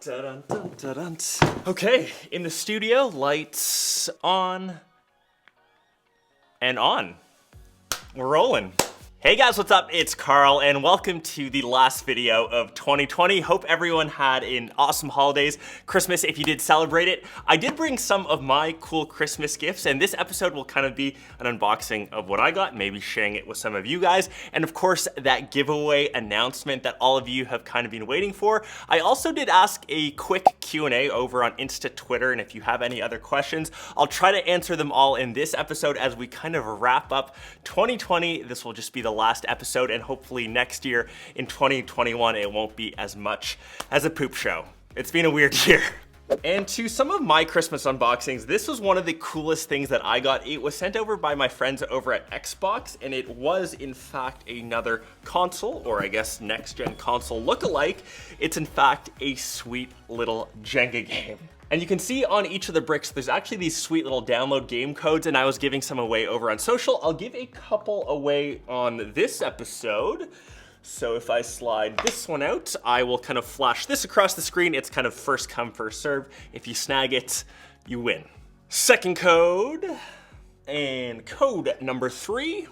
Dun, dun, dun, dun. Okay, in the studio, lights on and on. We're rolling. Hey guys, what's up? It's Karl and welcome to the last video of 2020. Hope everyone had an awesome holidays, Christmas if you did celebrate it. I did bring some of my cool Christmas gifts and this episode will kind of be an unboxing of what I got, maybe sharing it with some of you guys. And of course, that giveaway announcement that all of you have kind of been waiting for. I also did ask a quick Q&A over on Insta, Twitter, and if you have any other questions, I'll try to answer them all in this episode as we kind of wrap up 2020. This will just be the last episode and hopefully next year in 2021 it won't be as much as a poop show. It's been a weird year. And to some of my Christmas unboxings, this was one of the coolest things that I got. It was sent over by my friends over at Xbox and it was in fact another console, or I guess next gen console lookalike. It's in fact a sweet little Jenga game. And you can see on each of the bricks, there's actually these sweet little download game codes and I was giving some away over on social. I'll give a couple away on this episode. So if I slide this one out, I will kind of flash this across the screen. It's kind of first come, first serve. If you snag it, you win. Second code, and code number 3.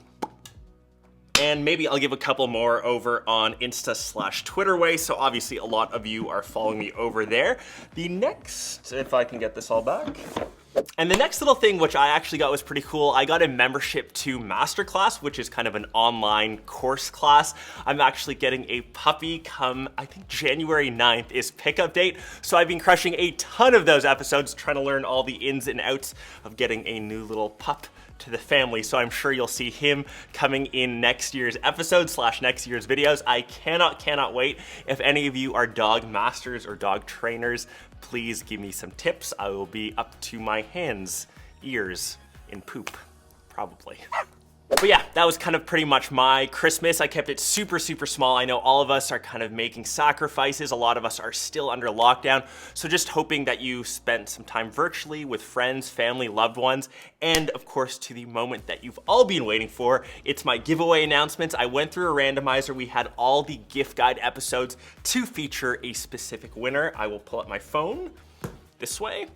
And maybe I'll give a couple more over on Insta/Twitter way. So obviously a lot of you are following me over there. The next, if I can get this all back. And the next little thing which I actually got was pretty cool. I got a membership to Masterclass, which is kind of an online course class. I'm actually getting a puppy come, I think January 9th is pickup date. So I've been crushing a ton of those episodes, trying to learn all the ins and outs of getting a new little pup to the family. So I'm sure you'll see him coming in next year's episode / next year's videos. I cannot wait. If any of you are dog masters or dog trainers, please give me some tips. I will be up to my hands, ears in poop, probably. But yeah, that was kind of pretty much my Christmas. I kept it super small. I know all of us are kind of making sacrifices. A lot of us are still under lockdown. So just hoping that you spent some time virtually with friends, family, loved ones, and of course to the moment that you've all been waiting for. It's my giveaway announcements. I went through a randomizer. We had all the gift guide episodes to feature a specific winner. I will pull up my phone this way.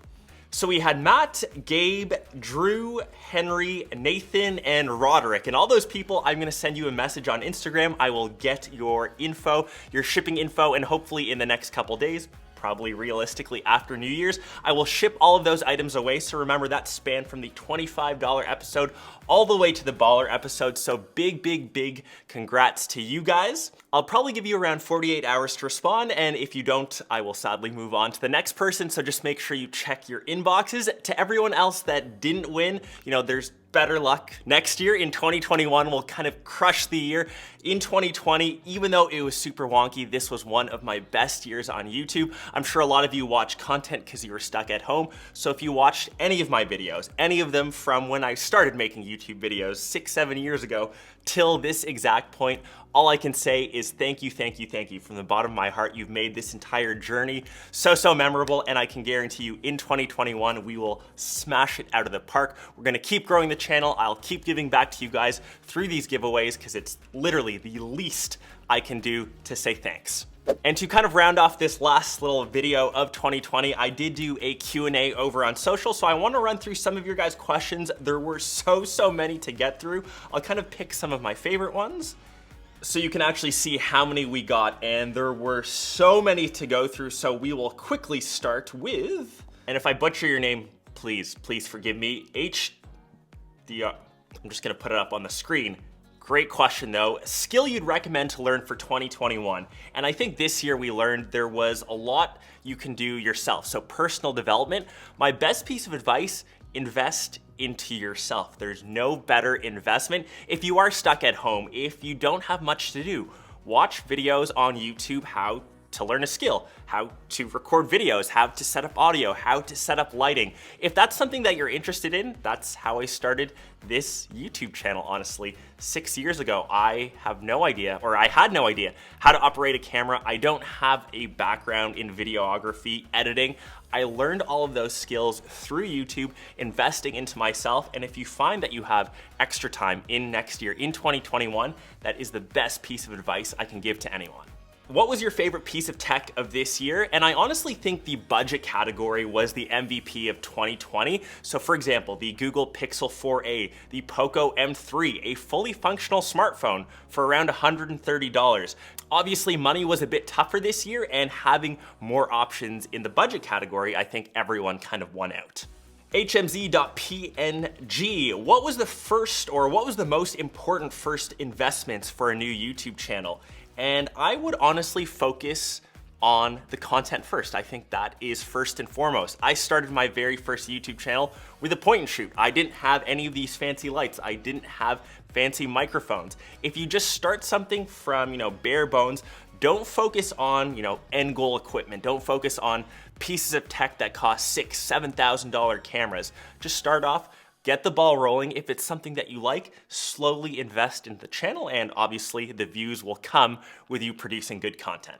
So we had Matt, Gabe, Drew, Henry, Nathan, and Roderick. And all those people, I'm gonna send you a message on Instagram. I will get your info, your shipping info, and hopefully in the next couple days, probably realistically after New Year's, I will ship all of those items away. So remember that span from the $25 episode all the way to the baller episode. So big congrats to you guys. I'll probably give you around 48 hours to respond. And if you don't, I will sadly move on to the next person. So just make sure you check your inboxes. To everyone else that didn't win, you know, there's better luck next year. In 2021, we'll kind of crush the year. In 2020, even though it was super wonky, this was one of my best years on YouTube. I'm sure a lot of you watch content because you were stuck at home. So if you watched any of my videos, any of them from when I started making YouTube videos 6-7 years ago till this exact point, all I can say is thank you from the bottom of my heart. You've made this entire journey so memorable, and I can guarantee you in 2021, we will smash it out of the park. We're gonna keep growing the channel. I'll keep giving back to you guys through these giveaways because it's literally the least I can do to say thanks. And to kind of round off this last little video of 2020, I did do a Q&A over on social, so I want to run through some of your guys' questions. There were so many to get through. I'll kind of pick some of my favorite ones, so you can actually see how many we got, and there were so many to go through, so we will quickly start with, and if I butcher your name, please forgive me, I'm just gonna put it up on the screen. Great question though. Skill you'd recommend to learn for 2021. And I think this year we learned there was a lot you can do yourself. So personal development, my best piece of advice, invest into yourself. There's no better investment. If you are stuck at home, if you don't have much to do, watch videos on YouTube how to learn a skill, how to record videos, how to set up audio, how to set up lighting. If that's something that you're interested in, that's how I started this YouTube channel, honestly. 6 years ago, I had no idea how to operate a camera. I don't have a background in videography, editing. I learned all of those skills through YouTube, investing into myself. And if you find that you have extra time in next year, in 2021, that is the best piece of advice I can give to anyone. What was your favorite piece of tech of this year? And I honestly think the budget category was the MVP of 2020. So for example, the Google Pixel 4a, the Poco M3, a fully functional smartphone for around $130. Obviously, money was a bit tougher this year, and having more options in the budget category, I think everyone kind of won out. HMZ.PNG, what was the most important first investments for a new YouTube channel? And I would honestly focus on the content first. I think that is first and foremost. I started my very first YouTube channel with a point and shoot. I didn't have any of these fancy lights. I didn't have fancy microphones. If you just start something from, bare bones, don't focus on, end goal equipment. Don't focus on pieces of tech that cost $6,000, $7,000 cameras. Just start off, get the ball rolling. If it's something that you like, slowly invest in the channel, and obviously the views will come with you producing good content.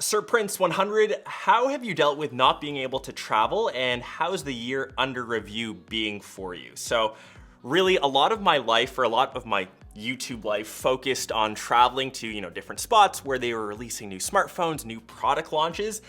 Sir Prince 100, how have you dealt with not being able to travel, and how's the year under review being for you? So really a lot of my life, or a lot of my YouTube life, focused on traveling to different spots where they were releasing new smartphones, new product launches.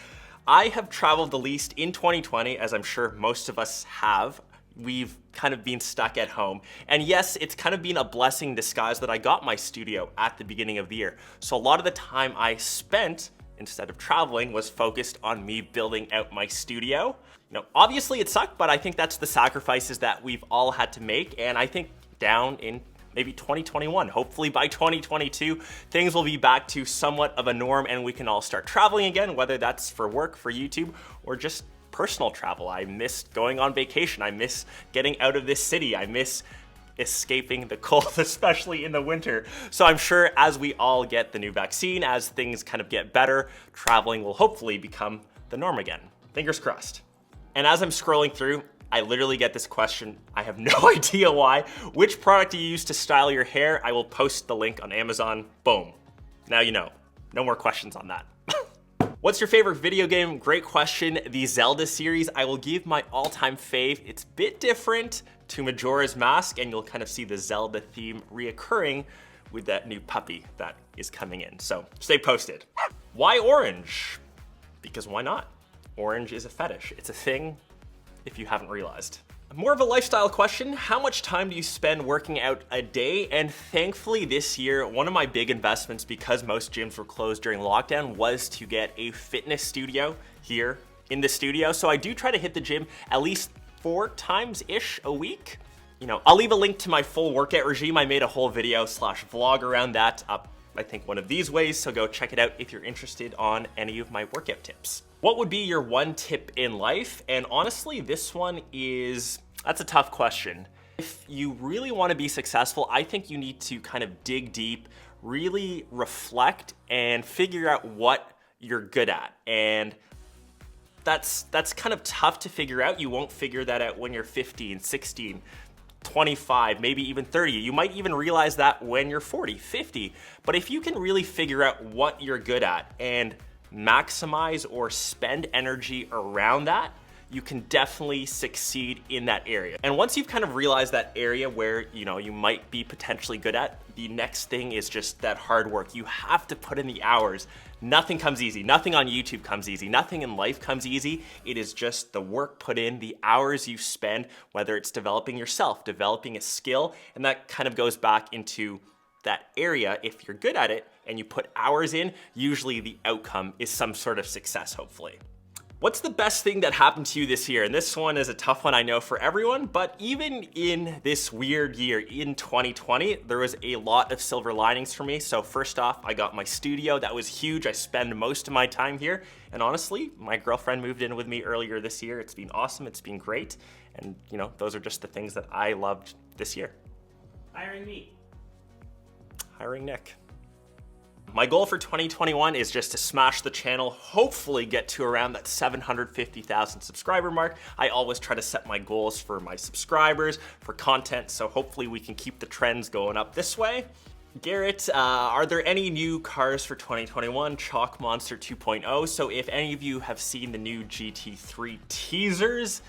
I have traveled the least in 2020, as I'm sure most of us have. We've kind of been stuck at home. And yes, it's kind of been a blessing in disguise that I got my studio at the beginning of the year. So a lot of the time I spent, instead of traveling, was focused on me building out my studio. Obviously it sucked, but I think that's the sacrifices that we've all had to make. And I think down in maybe 2021, hopefully by 2022, things will be back to somewhat of a norm and we can all start traveling again, whether that's for work, for YouTube, or just personal travel. I miss going on vacation. I miss getting out of this city. I miss escaping the cold, especially in the winter. So I'm sure as we all get the new vaccine, as things kind of get better, traveling will hopefully become the norm again. Fingers crossed. And as I'm scrolling through, I literally get this question. I have no idea why. Which product do you use to style your hair? I will post the link on Amazon. Boom. Now you know. No more questions on that. What's your favorite video game? Great question. The Zelda series. I will give my all-time fave. It's a bit different to Majora's Mask, and you'll kind of see the Zelda theme reoccurring with that new puppy that is coming in. So stay posted. Why orange? Because why not? Orange is a fetish. It's a thing, if you haven't realized. More of a lifestyle question. How much time do you spend working out a day? And thankfully this year, one of my big investments, because most gyms were closed during lockdown, was to get a fitness studio here in the studio. So I do try to hit the gym at least 4 times-ish a week. I'll leave a link to my full workout regime. I made a whole video / vlog around that up, I think, one of these ways. So go check it out if you're interested on any of my workout tips. What would be your one tip in life? And honestly, this one that's a tough question. If you really want to be successful, I think you need to kind of dig deep, really reflect, and figure out what you're good at. And that's kind of tough to figure out. You won't figure that out when you're 15, 16, 25, maybe even 30. You might even realize that when you're 40, 50. But if you can really figure out what you're good at and maximize or spend energy around that, you can definitely succeed in that area. And once you've kind of realized that area where you might be potentially good at, the next thing is just that hard work. You have to put in the hours. Nothing comes easy. Nothing on YouTube comes easy. Nothing in life comes easy. It is just the work put in, the hours you spend, whether it's developing yourself, developing a skill, and that kind of goes back into that area. If you're good at it and you put hours in, usually the outcome is some sort of success, hopefully. What's the best thing that happened to you this year? And this one is a tough one, I know, for everyone, but even in this weird year, in 2020, there was a lot of silver linings for me. So first off, I got my studio. That was huge. I spend most of my time here. And honestly, my girlfriend moved in with me earlier this year. It's been awesome. It's been great. And those are just the things that I loved this year. Hiring me. Hiring Nick. My goal for 2021 is just to smash the channel, hopefully get to around that 750,000 subscriber mark. I always try to set my goals for my subscribers, for content, so hopefully we can keep the trends going up this way. Garrett, are there any new cars for 2021? Chalk Monster 2.0. So if any of you have seen the new GT3 teasers,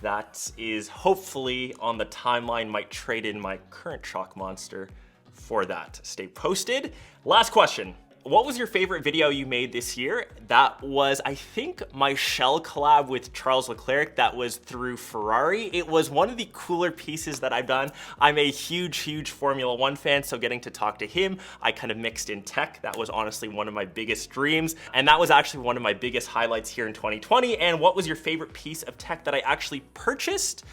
that is hopefully on the timeline. Might trade in my current Chalk Monster for that. Stay posted. Last question. What was your favorite video you made this year? That was, I think, my shell collab with Charles Leclerc. That was through Ferrari. It was one of the cooler pieces that I've done. I'm a huge Formula One fan, so getting to talk to him, I kind of mixed in tech. That was honestly one of my biggest dreams. And that was actually one of my biggest highlights here in 2020. And what was your favorite piece of tech that I actually purchased?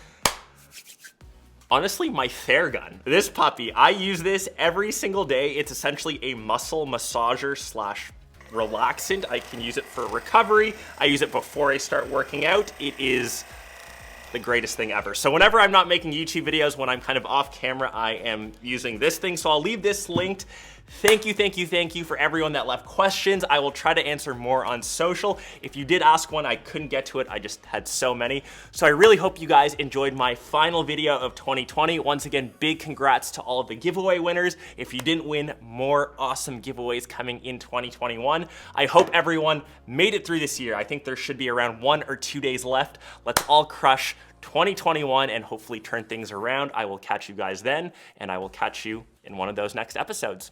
Honestly, my Theragun. This puppy, I use this every single day. It's essentially a muscle massager slash relaxant. I can use it for recovery. I use it before I start working out. It is the greatest thing ever. So whenever I'm not making YouTube videos, when I'm kind of off camera, I am using this thing. So I'll leave this linked. Thank you for everyone that left questions. I will try to answer more on social. If you did ask one, I couldn't get to it. I just had so many. So I really hope you guys enjoyed my final video of 2020. Once again, big congrats to all of the giveaway winners. If you didn't win, more awesome giveaways coming in 2021. I hope everyone made it through this year. I think there should be around 1 or 2 days left. Let's all crush 2021 and hopefully turn things around. I will catch you guys then, and I will catch you in one of those next episodes.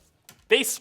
Peace.